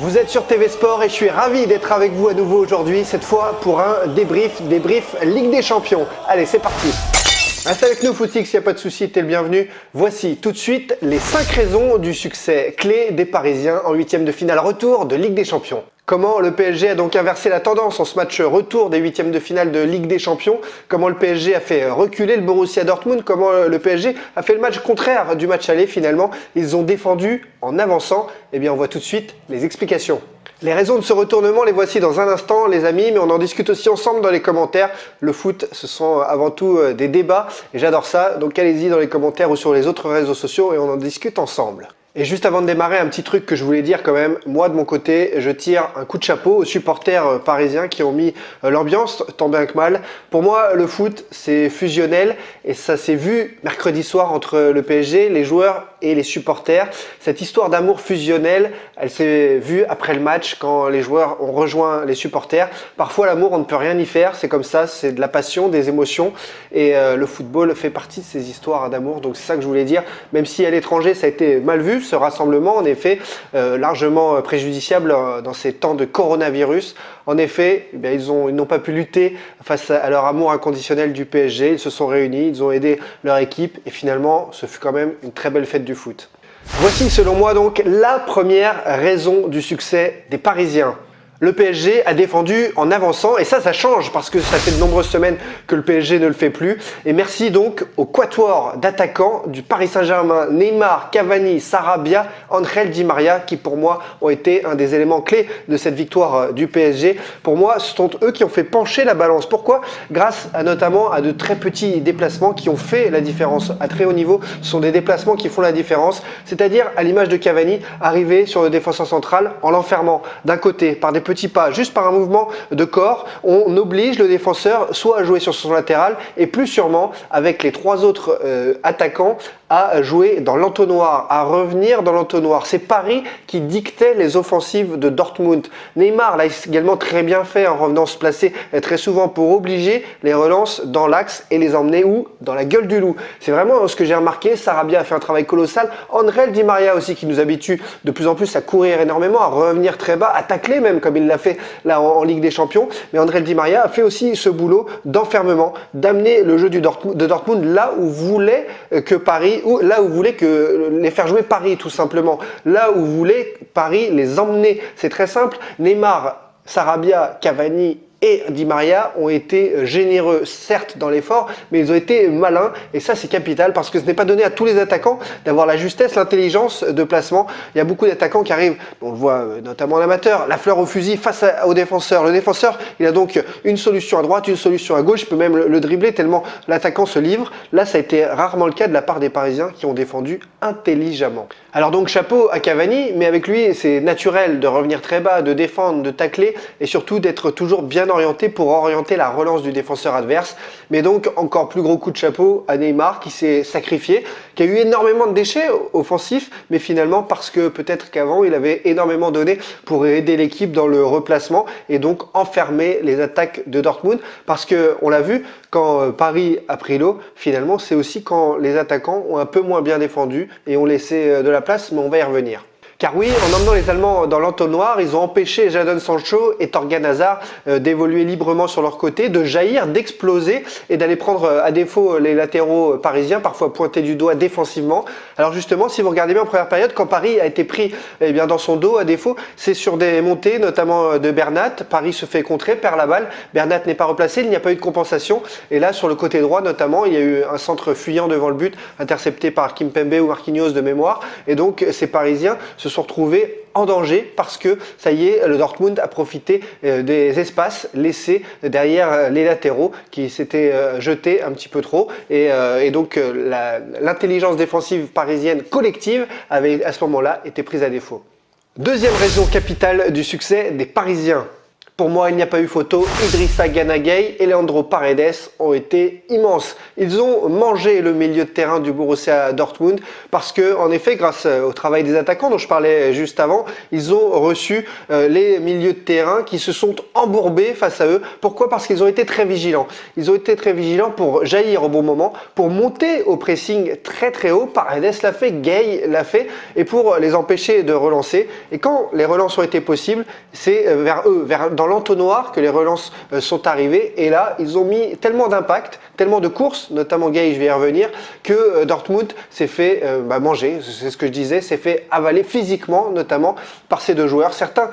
Vous êtes sur TV Sport et je suis ravi d'être avec vous à nouveau aujourd'hui, cette fois pour un débrief Ligue des Champions. Allez, c'est parti. Reste avec nous Footix, il n'y a pas de souci, t'es le bienvenu. Voici tout de suite les 5 raisons du succès clé des Parisiens en 8e de finale retour de Ligue des Champions. Comment le PSG a donc inversé la tendance en ce match retour des 8e de finale de Ligue des Champions. Comment le PSG a fait reculer le Borussia Dortmund. Comment le PSG a fait le match contraire du match aller finalement. Ils ont défendu en avançant. Eh bien on voit tout de suite les explications. Les raisons de ce retournement, les voici dans un instant les amis, mais on en discute aussi ensemble dans les commentaires. Le foot, ce sont avant tout des débats et j'adore ça. Donc allez-y dans les commentaires ou sur les autres réseaux sociaux et on en discute ensemble. Et juste avant de démarrer, un petit truc que je voulais dire quand même. Moi, de mon côté, je tire un coup de chapeau aux supporters parisiens qui ont mis l'ambiance tant bien que mal. Pour moi, le foot, c'est fusionnel et ça s'est vu mercredi soir entre le PSG, les joueurs et les supporters. Cette histoire d'amour fusionnel, elle s'est vue après le match quand les joueurs ont rejoint les supporters. Parfois, l'amour, on ne peut rien y faire. C'est comme ça, c'est de la passion, des émotions. Et le football fait partie de ces histoires d'amour. Donc, c'est ça que je voulais dire. Même si à l'étranger, ça a été mal vu, ce rassemblement, en effet, largement préjudiciable dans ces temps de coronavirus. En effet, eh bien, ils n'ont pas pu lutter face à leur amour inconditionnel du PSG. Ils se sont réunis, ils ont aidé leur équipe et finalement, ce fut quand même une très belle fête du foot. Voici selon moi donc la première raison du succès des Parisiens. Le PSG a défendu en avançant et ça change parce que ça fait de nombreuses semaines que le PSG ne le fait plus. Et merci donc au quatuor d'attaquants du Paris Saint-Germain, Neymar, Cavani, Sarabia, Ángel Di María qui pour moi ont été un des éléments clés de cette victoire du PSG. Pour moi, ce sont eux qui ont fait pencher la balance. Pourquoi ? Grâce notamment à de très petits déplacements qui ont fait la différence. À très haut niveau, ce sont des déplacements qui font la différence. C'est-à-dire, à l'image de Cavani, arriver sur le défenseur central en l'enfermant d'un côté par des petits pas, juste par un mouvement de corps, on oblige le défenseur soit à jouer sur son latéral et plus sûrement avec les 3 autres attaquants à jouer dans l'entonnoir, à revenir dans l'entonnoir. C'est Paris qui dictait les offensives de Dortmund. Neymar l'a également très bien fait en revenant se placer très souvent pour obliger les relances dans l'axe et les emmener où ? Dans la gueule du loup. C'est vraiment ce que j'ai remarqué. Sarabia a fait un travail colossal. Ángel Di María aussi qui nous habitue de plus en plus à courir énormément, à revenir très bas, à tacler même comme il l'a fait là en Ligue des Champions. Mais Ángel Di María a fait aussi ce boulot d'enfermement, d'amener le jeu de Dortmund là où voulait que Paris ou là où voulait les faire jouer Paris tout simplement, là où voulait Paris les emmener. C'est très simple, Neymar, Sarabia, Cavani et Di María ont été généreux, certes dans l'effort, mais ils ont été malins et ça c'est capital parce que ce n'est pas donné à tous les attaquants d'avoir la justesse, l'intelligence de placement. Il y a beaucoup d'attaquants qui arrivent, on le voit notamment en amateur, la fleur au fusil face au défenseur. Le défenseur, il a donc une solution à droite, une solution à gauche, il peut même le dribbler tellement l'attaquant se livre. Là, ça a été rarement le cas de la part des Parisiens qui ont défendu intelligemment. Alors donc chapeau à Cavani, mais avec lui c'est naturel de revenir très bas, de défendre, de tacler et surtout d'être toujours bien orienté pour orienter la relance du défenseur adverse. Mais donc encore plus gros coup de chapeau à Neymar qui s'est sacrifié, qui a eu énormément de déchets offensifs, mais finalement parce que peut-être qu'avant il avait énormément donné pour aider l'équipe dans le replacement et donc enfermer les attaques de Dortmund. Parce que on l'a vu, quand Paris a pris l'eau, finalement c'est aussi quand les attaquants ont un peu moins bien défendu et ont laissé de la place, mais on va y revenir. Car oui, en emmenant les Allemands dans l'entonnoir, ils ont empêché Jadon Sancho et Thorgan Hazard d'évoluer librement sur leur côté, de jaillir, d'exploser et d'aller prendre à défaut les latéraux parisiens, parfois pointés du doigt défensivement. Alors justement, si vous regardez bien en première période, quand Paris a été pris bien dans son dos à défaut, c'est sur des montées, notamment de Bernat. Paris se fait contrer, perd la balle. Bernat n'est pas replacé, il n'y a pas eu de compensation. Et là, sur le côté droit notamment, il y a eu un centre fuyant devant le but, intercepté par Kimpembe ou Marquinhos de mémoire. Et donc, ces Parisiens se sont retrouvés en danger parce que ça y est, le Dortmund a profité des espaces laissés derrière les latéraux qui s'étaient jetés un petit peu trop et donc l'intelligence défensive parisienne collective avait à ce moment-là été prise à défaut. Deuxième raison capitale du succès des Parisiens. Pour moi, il n'y a pas eu photo. Idrissa Gana Gueye et Leandro Paredes ont été immenses. Ils ont mangé le milieu de terrain du Borussia Dortmund parce que, en effet, grâce au travail des attaquants dont je parlais juste avant, ils ont reçu les milieux de terrain qui se sont embourbés face à eux. Pourquoi? Parce qu'ils ont été très vigilants. Ils ont été très vigilants pour jaillir au bon moment, pour monter au pressing très très haut. Paredes l'a fait, Gueye l'a fait, et pour les empêcher de relancer. Et quand les relances ont été possibles, c'est vers eux, dans l'entonnoir que les relances sont arrivées. Et là, ils ont mis tellement d'impact, tellement de courses, notamment Gueye, je vais y revenir, que Dortmund s'est fait manger, c'est ce que je disais, s'est fait avaler physiquement, notamment par ces deux joueurs. Certains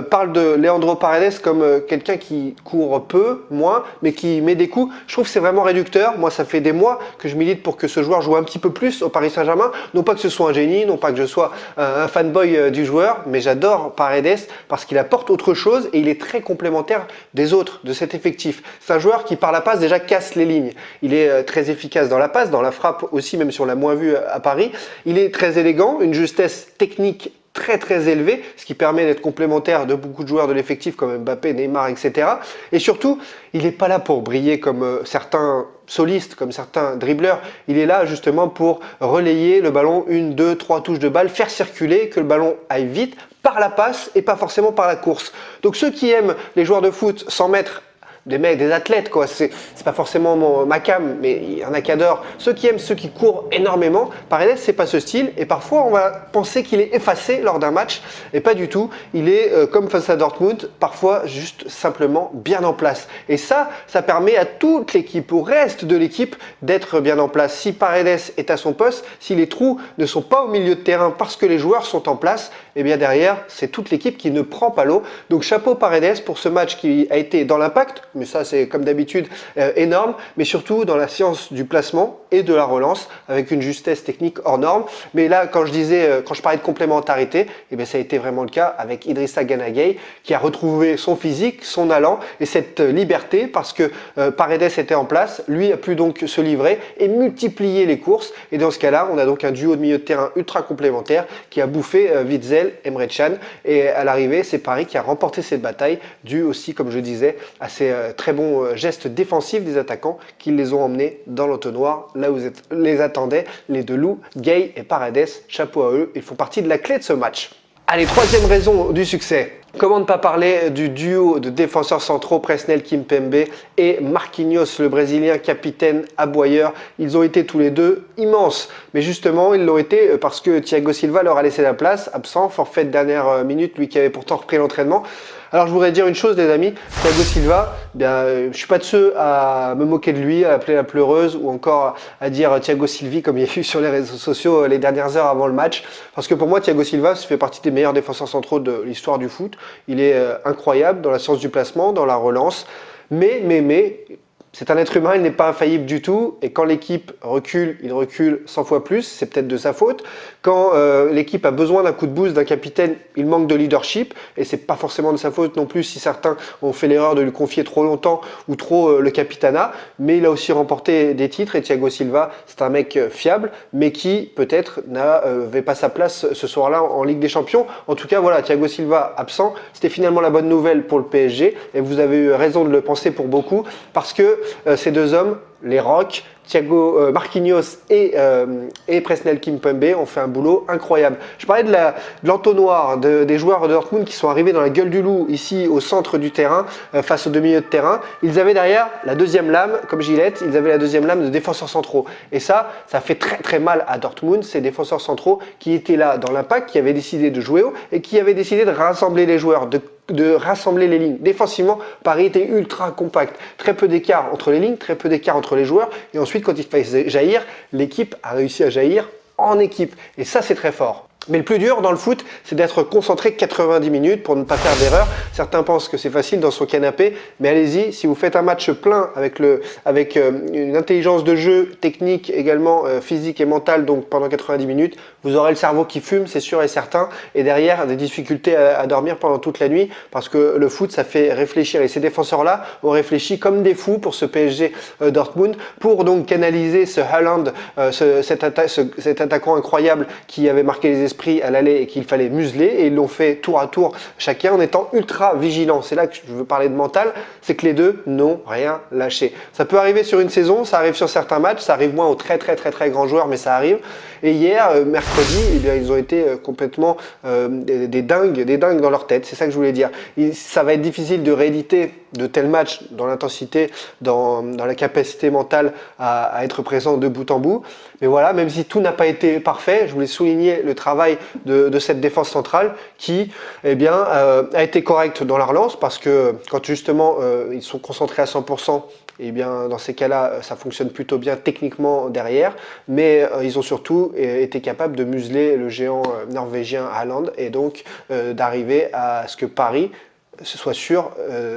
parlent de Leandro Paredes comme quelqu'un qui court peu, moins, mais qui met des coups. Je trouve que c'est vraiment réducteur. Moi, ça fait des mois que je milite pour que ce joueur joue un petit peu plus au Paris Saint-Germain. Non pas que ce soit un génie, non pas que je sois un fanboy du joueur, mais j'adore Paredes parce qu'il apporte autre chose et il est très complémentaire des autres, de cet effectif. C'est un joueur qui, par la passe, déjà casse les lignes. Il est très efficace dans la passe, dans la frappe aussi, même si on l'a moins vu à Paris. Il est très élégant, une justesse technique très très élevée, ce qui permet d'être complémentaire de beaucoup de joueurs de l'effectif comme Mbappé, Neymar, etc. Et surtout, il n'est pas là pour briller comme certains solistes, comme certains dribbleurs. Il est là justement pour relayer le ballon, 1, 2, 3 touches de balle, faire circuler, que le ballon aille vite par la passe et pas forcément par la course. Donc ceux qui aiment les joueurs de foot 100 mètres, des mecs, des athlètes, quoi. C'est pas forcément ma cam, mais il y en a qui adorent. Ceux qui aiment ceux qui courent énormément, Paredes, c'est pas ce style. Et parfois, on va penser qu'il est effacé lors d'un match. Et pas du tout. Il est, comme face à Dortmund, parfois juste simplement bien en place. Et ça permet à toute l'équipe, au reste de l'équipe, d'être bien en place. Si Paredes est à son poste, si les trous ne sont pas au milieu de terrain parce que les joueurs sont en place, et bien derrière, c'est toute l'équipe qui ne prend pas l'eau. Donc chapeau Paredes pour ce match qui a été dans l'impact, mais ça c'est comme d'habitude énorme, mais surtout dans la science du placement et de la relance avec une justesse technique hors norme. Mais là, quand je parlais de complémentarité, et bien ça a été vraiment le cas avec Idrissa Gana Gueye qui a retrouvé son physique, son allant et cette liberté parce que Paredes était en place, lui a pu donc se livrer et multiplier les courses. Et dans ce cas-là, on a donc un duo de milieu de terrain ultra complémentaire qui a bouffé Witzel, Emre Can, et à l'arrivée, c'est Paris qui a remporté cette bataille, dû aussi, comme je disais, à ces très bons gestes défensifs des attaquants qui les ont emmenés dans l'entonnoir, là où les attendaient les deux loups, Gueye et Paredes. Chapeau à eux, ils font partie de la clé de ce match. Allez, troisième raison du succès. Comment ne pas parler du duo de défenseurs centraux Presnel Kimpembe et Marquinhos, le Brésilien capitaine aboyeur. Ils ont été tous les deux immenses. Mais justement, ils l'ont été parce que Thiago Silva leur a laissé la place, absent, forfait de dernière minute, lui qui avait pourtant repris l'entraînement. Alors je voudrais dire une chose les amis, Thiago Silva, je suis pas de ceux à me moquer de lui, à l'appeler la pleureuse ou encore à dire Thiago Silvi comme il y a eu sur les réseaux sociaux les dernières heures avant le match. Parce que pour moi Thiago Silva fait partie des meilleurs défenseurs centraux de l'histoire du foot. Il est incroyable dans la science du placement, dans la relance, mais c'est un être humain, il n'est pas infaillible du tout. Et quand l'équipe recule, il recule 100 fois plus. C'est peut-être de sa faute. Quand l'équipe a besoin d'un coup de boost d'un capitaine, il manque de leadership. Et c'est pas forcément de sa faute non plus si certains ont fait l'erreur de lui confier trop longtemps ou trop le capitanat. Mais il a aussi remporté des titres. Et Thiago Silva, c'est un mec fiable, mais qui peut-être n'avait pas sa place ce soir-là en Ligue des Champions. En tout cas, voilà, Thiago Silva absent. C'était finalement la bonne nouvelle pour le PSG. Et vous avez eu raison de le penser pour beaucoup. Parce que ces deux hommes, les Rocs, Marquinhos et Presnel Kimpembe ont fait un boulot incroyable. Je parlais de l'entonnoir des joueurs de Dortmund qui sont arrivés dans la gueule du loup ici au centre du terrain face aux deux milieux de terrain. Ils avaient derrière la deuxième lame, comme Gillette, ils avaient la deuxième lame de défenseurs centraux. Et ça fait très très mal à Dortmund, ces défenseurs centraux qui étaient là dans l'impact, qui avaient décidé de jouer haut et qui avaient décidé de rassembler les joueurs, de rassembler les lignes. Défensivement, Paris était ultra compact. Très peu d'écart entre les lignes, très peu d'écart entre les joueurs. Et ensuite, quand il fallait jaillir, l'équipe a réussi à jaillir en équipe. Et ça, c'est très fort. Mais le plus dur dans le foot, c'est d'être concentré 90 minutes pour ne pas faire d'erreur. Certains pensent que c'est facile dans son canapé, mais allez-y, si vous faites un match plein avec une intelligence de jeu technique, également physique et mentale, donc pendant 90 minutes, vous aurez le cerveau qui fume, c'est sûr et certain, et derrière des difficultés à dormir pendant toute la nuit, parce que le foot, ça fait réfléchir. Et ces défenseurs-là ont réfléchi comme des fous pour ce PSG Dortmund, pour donc canaliser ce Haaland, cet attaquant incroyable qui avait marqué les esprits d'esprit à l'aller et qu'il fallait museler, et ils l'ont fait tour à tour chacun en étant ultra vigilants. C'est là que je veux parler de mental, c'est que les deux n'ont rien lâché. Ça peut arriver sur une saison, ça arrive sur certains matchs, ça arrive moins aux très grands joueurs, mais ça arrive. Et hier, mercredi, eh bien, ils ont été complètement des dingues dans leur tête. C'est ça que je voulais dire. Ça va être difficile de rééditer de tels matchs dans l'intensité, dans la capacité mentale à être présent de bout en bout. Mais voilà, même si tout n'a pas été parfait, je voulais souligner le travail de cette défense centrale qui, eh bien, a été correcte dans la relance, parce que quand justement ils sont concentrés à 100%, eh bien, dans ces cas-là, ça fonctionne plutôt bien techniquement derrière, mais ils ont surtout été capables de museler le géant norvégien Haaland, et donc d'arriver à ce que Paris soit sûr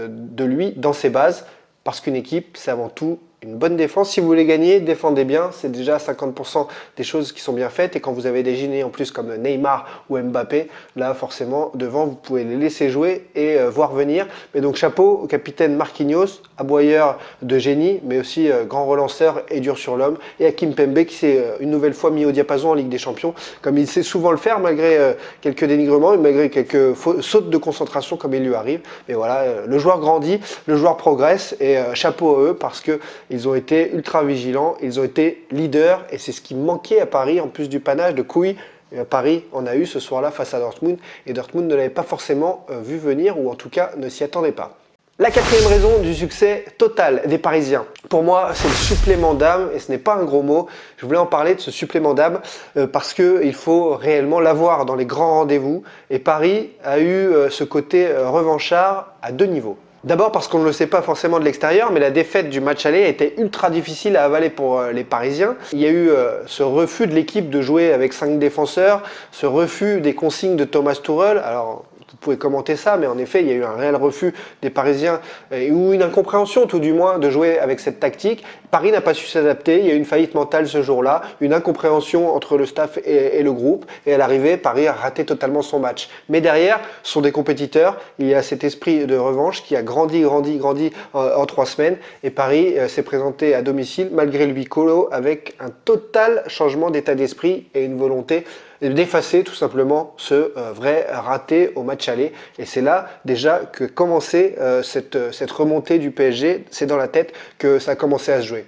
de lui dans ses bases, parce qu'une équipe, c'est avant tout une bonne défense. Si vous voulez gagner, défendez bien, c'est déjà 50% des choses qui sont bien faites, et quand vous avez des génies en plus comme Neymar ou Mbappé, là forcément devant vous pouvez les laisser jouer et voir venir. Mais donc chapeau au capitaine Marquinhos, aboyeur de génie, mais aussi grand relanceur et dur sur l'homme, et à Kimpembe qui s'est une nouvelle fois mis au diapason en Ligue des Champions, comme il sait souvent le faire, malgré quelques dénigrements et malgré quelques sautes de concentration comme il lui arrive. Mais voilà, le joueur grandit, le joueur progresse, et chapeau à eux, parce que ils ont été ultra vigilants, ils ont été leaders, et c'est ce qui manquait à Paris, en plus du panache de couilles. Paris en a eu ce soir-là face à Dortmund, et Dortmund ne l'avait pas forcément vu venir, ou en tout cas ne s'y attendait pas. La quatrième raison du succès total des Parisiens, pour moi, c'est le supplément d'âme, et ce n'est pas un gros mot. Je voulais en parler de ce supplément d'âme parce qu'il faut réellement l'avoir dans les grands rendez-vous, et Paris a eu ce côté revanchard à deux niveaux. D'abord parce qu'on ne le sait pas forcément de l'extérieur, mais la défaite du match aller a été ultra difficile à avaler pour les Parisiens. Il y a eu ce refus de l'équipe de jouer avec 5 défenseurs, ce refus des consignes de Thomas Tuchel. Alors, vous pouvez commenter ça, mais en effet, il y a eu un réel refus des Parisiens, ou une incompréhension tout du moins, de jouer avec cette tactique. Paris n'a pas su s'adapter, il y a eu une faillite mentale ce jour-là, une incompréhension entre le staff et le groupe, et à l'arrivée, Paris a raté totalement son match. Mais derrière, ce sont des compétiteurs, il y a cet esprit de revanche qui a grandi en 3 semaines, et Paris s'est présenté à domicile, malgré le huis clos, avec un total changement d'état d'esprit et une volonté d'effacer tout simplement ce vrai raté au match aller. Et c'est là déjà que commençait cette remontée du PSG, c'est dans la tête que ça a commencé à se jouer.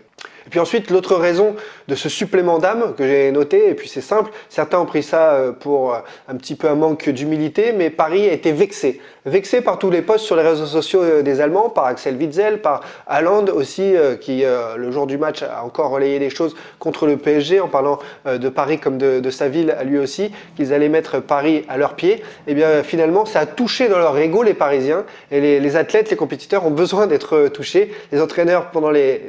Et puis ensuite, l'autre raison de ce supplément d'âme que j'ai noté, et puis c'est simple, certains ont pris ça pour un petit peu un manque d'humilité, mais Paris a été vexé par tous les posts sur les réseaux sociaux des Allemands, par Axel Witsel, par Haaland aussi, qui le jour du match a encore relayé des choses contre le PSG en parlant de Paris comme de sa ville à lui aussi, qu'ils allaient mettre Paris à leurs pieds. Et bien finalement, ça a touché dans leur ego les Parisiens, et les athlètes, les compétiteurs ont besoin d'être touchés. Les entraîneurs, pendant les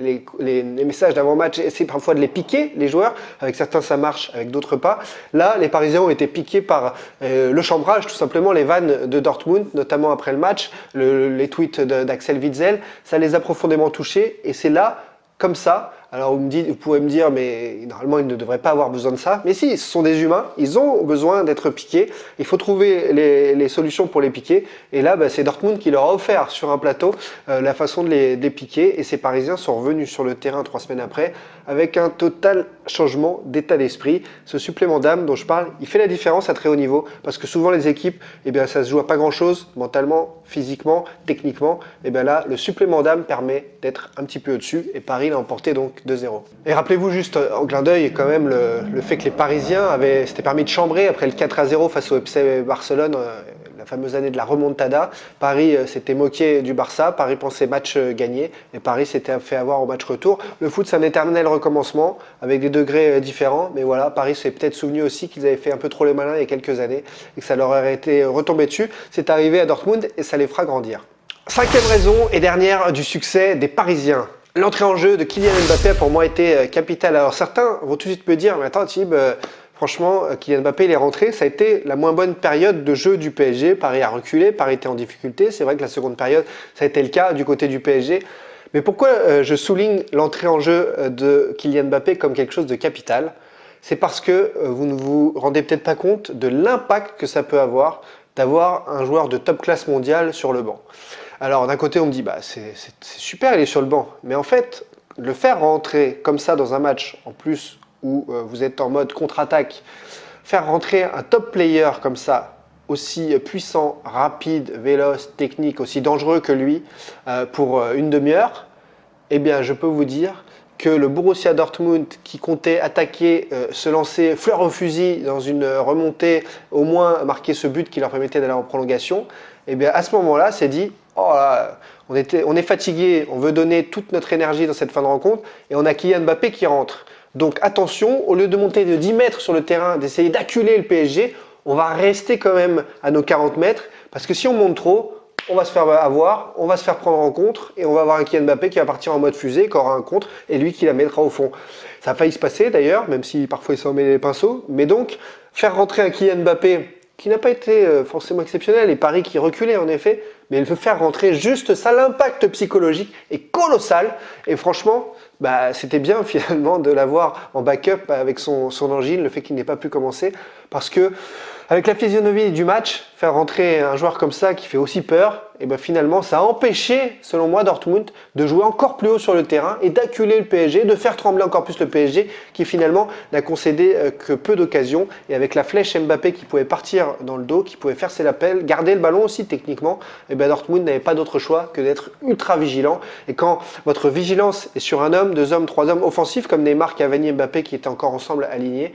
messages d'avant-match, essaient parfois de les piquer, les joueurs. Avec certains ça marche, avec d'autres pas. Là, les Parisiens ont été piqués par le chambrage, tout simplement, les vannes de Dortmund, notamment après le match, les tweets d'Axel Witsel, ça les a profondément touchés, et c'est là, comme ça. Alors vous pouvez me dire, mais normalement ils ne devraient pas avoir besoin de ça. Mais si, ce sont des humains, ils ont besoin d'être piqués. Il faut trouver les solutions pour les piquer. Et là, c'est Dortmund qui leur a offert sur un plateau la façon de les piquer. Et ces Parisiens sont revenus sur le terrain 3 semaines après avec un total changement d'état d'esprit. Ce supplément d'âme dont je parle, il fait la différence à très haut niveau. Parce que souvent les équipes, eh bien, ça se joue à pas grand-chose, mentalement, physiquement, techniquement. Et bien là, le supplément d'âme permet d'être un petit peu au-dessus. Et Paris l'a emporté donc 2-0. Et rappelez-vous juste en clin d'œil quand même le fait que les Parisiens s'étaient permis de chambrer après le 4-0 face au FC Barcelone, la fameuse année de la remontada. Paris s'était moqué du Barça, Paris pensait match gagné, et Paris s'était fait avoir au match retour. Le foot, c'est un éternel recommencement avec des degrés différents, mais voilà, Paris s'est peut-être souvenu aussi qu'ils avaient fait un peu trop les malins il y a quelques années et que ça leur aurait été retombé dessus. C'est arrivé à Dortmund et ça les fera grandir. 5e raison et dernière du succès des Parisiens. L'entrée en jeu de Kylian Mbappé a pour moi été capitale. Alors certains vont tout de suite me dire, mais attends Thib, franchement, Kylian Mbappé il est rentré, ça a été la moins bonne période de jeu du PSG. Paris a reculé, Paris était en difficulté. C'est vrai que la seconde période, ça a été le cas du côté du PSG. Mais pourquoi je souligne l'entrée en jeu de Kylian Mbappé comme quelque chose de capital? C'est parce que vous ne vous rendez peut-être pas compte de l'impact que ça peut avoir d'avoir un joueur de top classe mondiale sur le banc. Alors d'un côté on me dit c'est super, il est sur le banc, mais en fait le faire rentrer comme ça dans un match en plus où vous êtes en mode contre-attaque faire rentrer un top player comme ça, aussi puissant, rapide, véloce, technique, aussi dangereux que lui pour une demi-heure, eh bien je peux vous dire que le Borussia Dortmund qui comptait attaquer, se lancer fleur au fusil dans une remontée, au moins marquer ce but qui leur permettait d'aller en prolongation, eh bien à ce moment-là, s'est dit oh là, on est fatigué, on veut donner toute notre énergie dans cette fin de rencontre et on a Kylian Mbappé qui rentre. Donc attention, au lieu de monter de 10 mètres sur le terrain, d'essayer d'acculer le PSG, on va rester quand même à nos 40 mètres parce que si on monte trop, on va se faire avoir, on va se faire prendre en contre et on va avoir un Kylian Mbappé qui va partir en mode fusée, qui aura un contre et lui qui la mettra au fond. Ça a failli se passer d'ailleurs, même si parfois il s'en met les pinceaux. Mais donc, faire rentrer un Kylian Mbappé qui n'a pas été forcément exceptionnel et Paris qui reculait en effet, mais il veut faire rentrer juste ça, l'impact psychologique est colossal et franchement, c'était bien finalement de l'avoir en backup avec son angine, le fait qu'il n'ait pas pu commencer parce que avec la physionomie du match, faire rentrer un joueur comme ça qui fait aussi peur, et finalement ça a empêché, selon moi, Dortmund de jouer encore plus haut sur le terrain et d'acculer le PSG, de faire trembler encore plus le PSG qui finalement n'a concédé que peu d'occasions. Et avec la flèche Mbappé qui pouvait partir dans le dos, qui pouvait faire ses lapels, garder le ballon aussi techniquement, Dortmund n'avait pas d'autre choix que d'être ultra vigilant. Et quand votre vigilance est sur un homme, 2 hommes, 3 hommes offensifs comme Neymar, Cavani et Mbappé qui étaient encore ensemble alignés,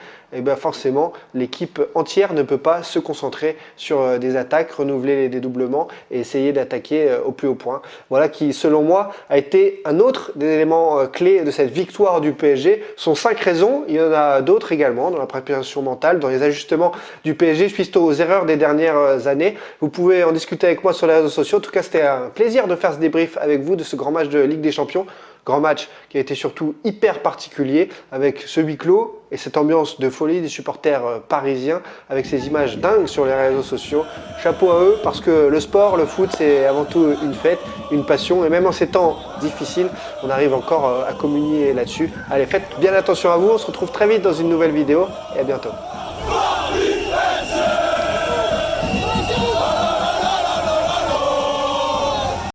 forcément l'équipe entière ne peut pas se concentrer sur des attaques, renouveler les dédoublements et essayer d'attaquer au plus haut point. Voilà qui, selon moi, a été un autre des éléments clés de cette victoire du PSG. Ce sont 5 raisons, il y en a d'autres également dans la préparation mentale, dans les ajustements du PSG suite aux erreurs des dernières années. Vous pouvez en discuter avec moi sur les réseaux sociaux. En tout cas, c'était un plaisir de faire ce débrief avec vous de ce grand match de Ligue des Champions. Grand match qui a été surtout hyper particulier avec ce huis clos et cette ambiance de folie des supporters parisiens avec ces images dingues sur les réseaux sociaux. Chapeau à eux parce que le sport, le foot, c'est avant tout une fête, une passion et même en ces temps difficiles, on arrive encore à communier là-dessus. Allez, faites bien attention à vous, on se retrouve très vite dans une nouvelle vidéo et à bientôt.